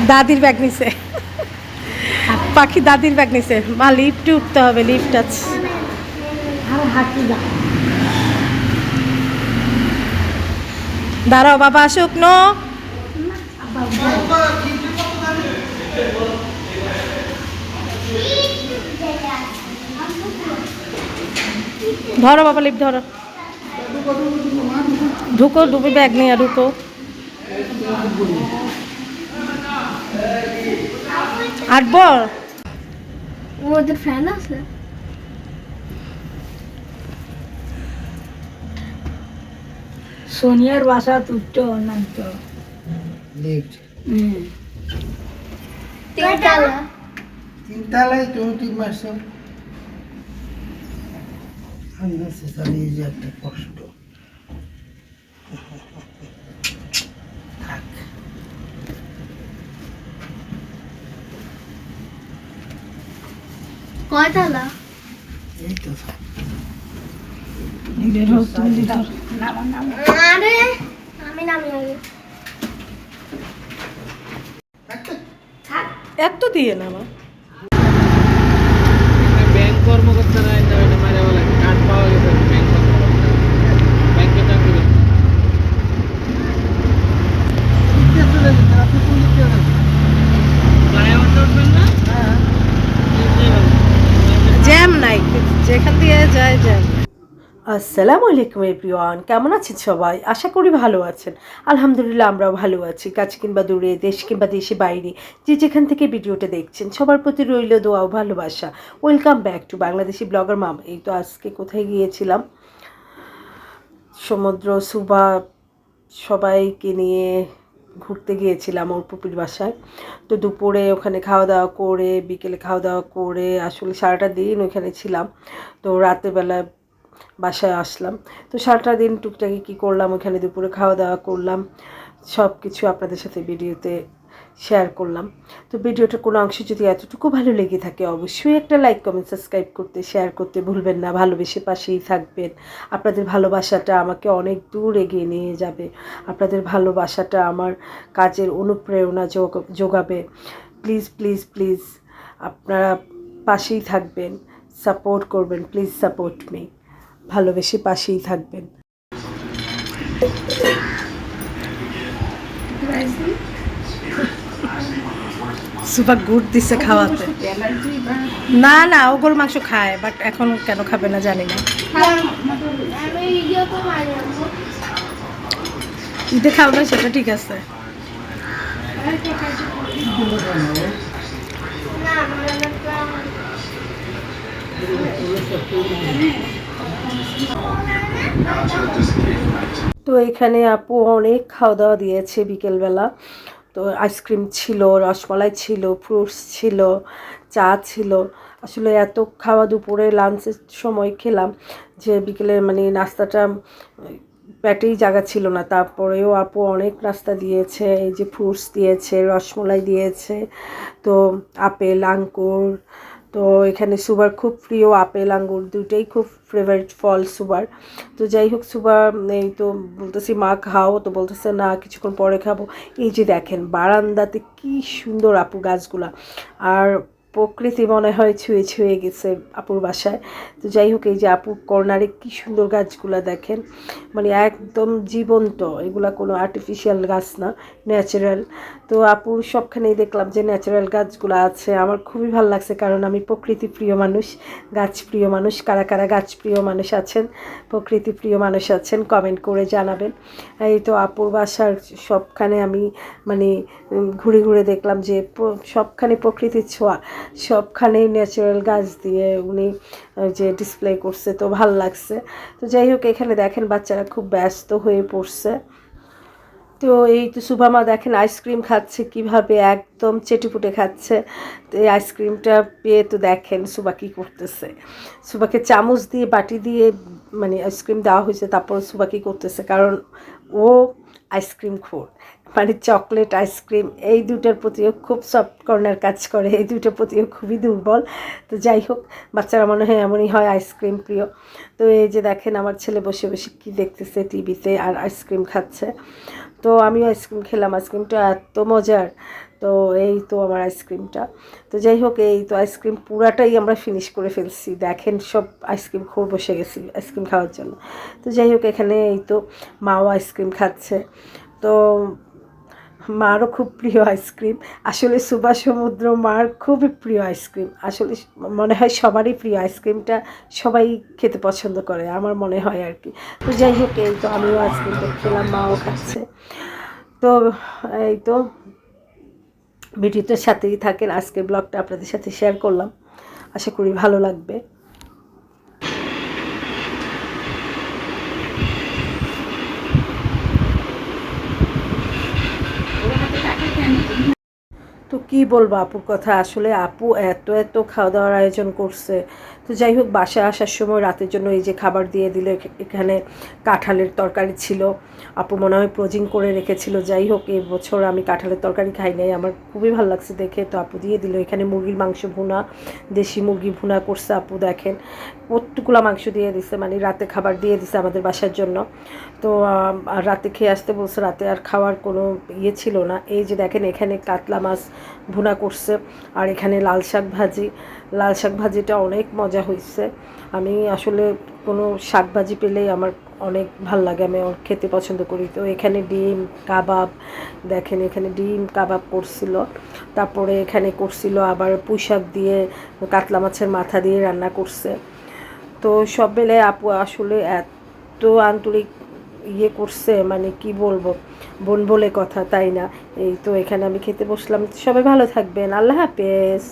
দাদির ব্যাগ নিছে, পাখি দাদির ব্যাগ নিছে। মা লিফটে উঠতে হবে, লিফট আছে। দাঁড়াও বাবা আসুক। নো ধরো বাবা, লিফট ধরো। ঢুকো, ডুবে ব্যাগ নিয়ে ঢুকো। আটবো। ওদের ফ্যান আছে। সোনিয়ার বাসা তুলতো নামতো লিফট। তিনতলায় তুমি ঠিক মারছো। চালিয়ে যে একটা কষ্ট। কয়তলা? এই তো আরে আমি নামি আগে। এত দিয়ে না মা। ব্যাংক কর্মকর্তারা মারা বলে কার্ড পাওয়া গেছে ব্যাংক কর্মকর্তা ব্যাংকে চাকরি করে। ফ্লাইওভারটা উঠবেন না? জ্যাম নাই, যেখান দিয়ে যায় জ্যাম। আসসালামু আলাইকুম এভরিওয়ান, কেমন আছেন সবাই? আশা করি ভালো আছেন। আলহামদুলিল্লাহ আমরাও ভালো আছি। কাছে কিংবা দূরে, দেশ কিংবা দেশে বাইরে, যে যেখান থেকে ভিডিওটা দেখছেন সবার প্রতি রইল দোয়া ও ভালোবাসা। Welcome back to Bangladeshi blogger mom. এই তো আজকে কোথায় গিয়েছিলাম, সমুদ্র সুবা সবাইকে নিয়ে ঘুরতে গিয়েছিলাম ওর পুপির বাসায়। তো দুপুরে ওখানে খাওয়া দাওয়া করে, বিকেলে খাওয়া দাওয়া করে আসলে সারাটা দিন ওইখানে ছিলাম। তো রাতেরবেলা বাসায় আসলাম। তো সারাটা দিন টুকটাকি কী করলাম, ওখানে দুপুরে খাওয়া দাওয়া করলাম, সব কিছু আপনাদের সাথে ভিডিওতে শেয়ার করলাম। তো ভিডিওটার কোনো অংশ যদি এতটুকু ভালো লেগে থাকে অবশ্যই একটা লাইক, কমেন্ট, সাবস্ক্রাইব করতে, শেয়ার করতে ভুলবেন না। ভালোবেসে পাশেই থাকবেন। আপনাদের ভালোবাসাটা আমাকে অনেক দূর এগিয়ে নিয়ে যাবে। আপনাদের ভালোবাসাটা আমার কাজের অনুপ্রেরণা যোগাবে। প্লিজ প্লিজ প্লিজ আপনারা পাশেই থাকবেন, সাপোর্ট করবেন। প্লিজ সাপোর্ট মি, ভালোবেসে পাশেই থাকবেন। সুপার গুড দিচ্ছে খাওয়াতে। না না, ও গরুর মাংস খায়, বাট এখন কেন খাবে না জানি না। ঈদে খাও না সেটা ঠিক আছে। তো এখানে আপু অনেক খাওয়া দাওয়া দিয়েছে বিকেলবেলা। তো আইসক্রিম ছিল, রসমালাই ছিল, ফ্রুটস ছিল, চা ছিল। আসলে এত খাওয়া দুপুরে লাঞ্চের সময় খেলাম যে বিকেলে মানে নাস্তাটা পেটেই জায়গা ছিল না। তারপরেও আপু অনেক নাস্তা দিয়েছে। এই যে ফ্রুটস দিয়েছে, রসমালাই দিয়েছে, তো আপেল, আঙ্গুর। তো এখানে সুবার খুব প্রিয়, আপেল আঙ্গুর দুটোই খুব ফেভারিট ফল সুবার। তো যাই হোক, সুবার এই তো বলতেছি মা খাও, তো বলতেছে না কিছুক্ষণ পরে খাবো। এই যে দেখেন বারান্দাতে কি সুন্দর আপু গাছগুলা, আর প্রকৃতি মনে হয় ছুঁয়ে ছুঁয়ে গেছে আপুর বাসায়। তো যাই হোক, এই যে আপুর কর্নারে কি সুন্দর গাছগুলা দেখেন, মানে একদম জীবন্ত, এগুলা কোনো আর্টিফিশিয়াল গাছ না, ন্যাচারাল। তো আপুর সবখানেই দেখলাম যে ন্যাচারাল গাছগুলো আছে। আমার খুবই ভালো লাগছে, কারণ আমি প্রকৃতি প্রিয় মানুষ, গাছ প্রিয় মানুষ। কারা কারা গাছ প্রিয় মানুষ আছেন, প্রকৃতি প্রিয় মানুষ আছেন, কমেন্ট করে জানাবেন। এই তো আপুর বাসার সবখানে আমি মানে ঘুরে ঘুরে দেখলাম যে সবখানে প্রকৃতির ছোঁয়া, সবখানেই ন্যাচারাল গাছ দিয়ে উনি যে ডিসপ্লে করছে, তো ভাল লাগছে। তো যাই হোক, এখানে দেখেন বাচ্চারা খুব ব্যস্ত হয়ে পড়ছে। তো এই তো সুভামা দেখেন আইসক্রিম খাচ্ছে কিভাবে, একদম চেটেপুটে খাচ্ছে। তো এই আইসক্রিমটা পেয়ে তো দেখেন সুবা কী করতেছে। সুবাকে চামচ দিয়ে বাটি দিয়ে মানে আইসক্রিম দেওয়া হয়েছে, তারপর সুবা কী করতেছে, কারণ ও আইসক্রিম খোর, মানে চকলেট আইসক্রিম এই দুটার প্রতিও খুব সফট কর্নার কাজ করে, এই দুটার প্রতিও খুবই দুর্বল। তো যাই হোক, বাচ্চারা মনে হয় এমনই হয়, আইসক্রিম প্রিয়। তো এই যে দেখেন আমার ছেলে বসে বসে কী দেখতেছে টিভিতে আর আইসক্রিম খাচ্ছে। তো তো আমিও আইসক্রিম খেলাম, আইসক্রিমটা এত মজার। তো এই তো আমার আইসক্রিমটা। তো যাই হোক, এই তো আইসক্রিম পুরাটাই আমরা ফিনিশ করে ফেলছি, দেখেন সব আইসক্রিম খোর বসে গেছি আইসক্রিম খাওয়ার জন্য। তো যাই হোক, এখানে এই তো মাও আইসক্রিম খাচ্ছে। তো মারও খুব প্রিয় আইসক্রিম, আসলে সুবা সমুদ্র মার খুবই প্রিয় আইসক্রিম। আসলে মনে হয় সবারই প্রিয় আইসক্রিমটা, সবাই খেতে পছন্দ করে আমার মনে হয় আর কি। তো যাই হোক, এই তো আমিও আইসক্রিমটা খেলাম, মাও খাচ্ছে। তো এই তো ভিডিওটার সাথেই থাকেন, আজকের ব্লগটা আপনাদের সাথে শেয়ার করলাম, আশা করি ভালো লাগবে। তো কি বলবো আপুর কথা, আসলে আপু এত এত খাওয়া দাওয়ার আয়োজন করছে। তো যাই হোক, বাসায় আসার সময় রাতের জন্য এই যে খাবার দিয়ে দিল, এখানে কাঁঠালের তরকারি ছিল, আপু মনে হয় ফ্রোজিং করে রেখেছিল। যাই হোক, এই বছর আমি কাঁঠালের তরকারি খাই নাই, আমার খুবই ভালো লাগছে দেখে, তো আপু দিয়ে দিল। এখানে মুরগির মাংস ভুনা, দেশি মুরগি ভুনা করছে আপু, দেখেন কতটুকুলা মাংস দিয়ে দিছে, মানে রাতে খাবার দিয়ে দিছে আমাদের বাসার জন্য। তো আর রাতে খেয়ে আসতে বলছে, রাতে আর খাওয়ার কোনো ইয়ে ছিল না। এই যে দেখেন, এখানে কাতলা মাছ ভুনা করছে, আর এখানে লাল শাক ভাজি। লাল শাক ভাজিটা অনেক মজা হয়েছে। আমি আসলে কোনো শাক ভাজি পেলেই আমার অনেক ভাল লাগে, আমি খেতে পছন্দ করি। তো এখানে ডিম কাবাব, দেখেন এখানে ডিম কাবাব করছিল। তারপরে এখানে করছিল আবার পুঁই শাক দিয়ে, কাতলা মাছের মাথা দিয়ে রান্না করছে। তো সব মিলে আপু আসলে এত আন্তরিক ইয়ে করছে, মানে কি বলবো, বোন বলে কথা, তাই না? এই তো এখানে আমি খেতে বসলাম। সবাই ভালো থাকবেন, আল্লাহ হাফেজ।